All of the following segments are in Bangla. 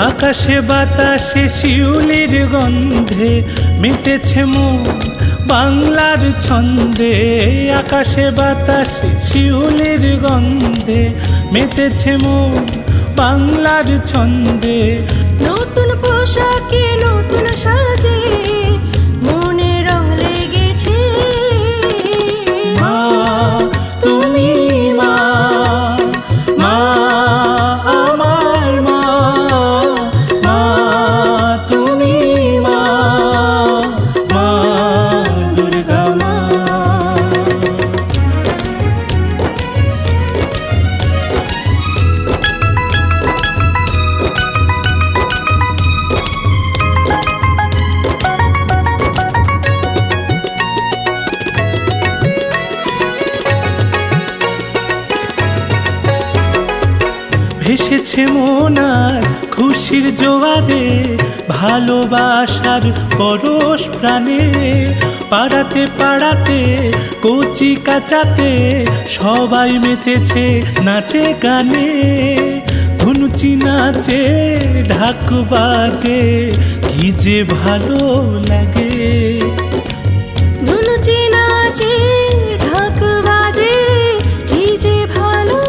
আকাশে বাতাসে শিউলির গন্ধে মিটেছে মন বাংলার ছন্দে। আকাশে বাতাসে শিউলির গন্ধে মেতেছে মন বাংলার ছন্দে। নতুন পোশাকে নতুন সাজে মনে রং লেগেছে। মা তুমি মা, মা আমার মা, মা তুমি মা, মা দুর্গা মা। ভেসেছে মন আর খুশির জোয়ারে, ভালোবাসার পরশ প্রাণে। পাড়াতে পাড়াতে কচি কাচাতে সবাই মেতেছে নাচে গানে। ধুনুচি নাচে ঢাক বাজে কি যে ভালো লাগে। ধুনুচি নাচে ঢাক বাজে কি যে ভালো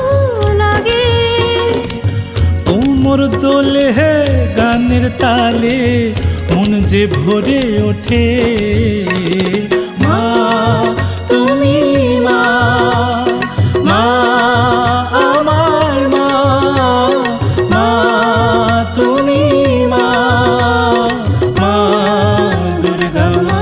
লাগে। কোমর দোলে হে গানের তালে মন যে ভরে ওঠে। মা তুমি মা, মা আমার মা, মা তুমি মা, মা দুর্গা মা।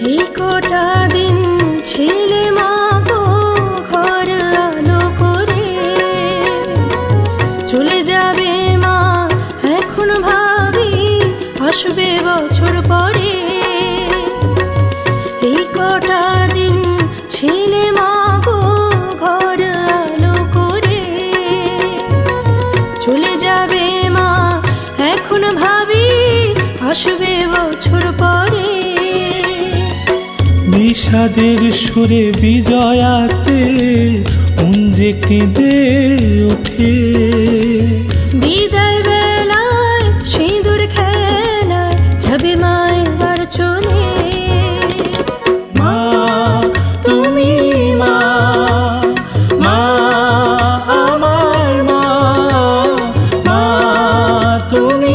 এই কটা দিন ছেলে মা গো ঘর আলো করে চলে যাবে মা। এখন ভাবি আসবে বছর পরে। এই কটা দিন ছেলে মা গো ঘর আলো করে চলে যাবে মা। এখন ভাবি আসবে বছর পরে। বিষাদের সুরে বিজয়াতে মন যে কেঁদে ওঠে। বিদায় বেলায় সিঁদুর খেলায় যাবে মা এবার চলে। মা তুমি মা, মা আমার মা, মা তুমি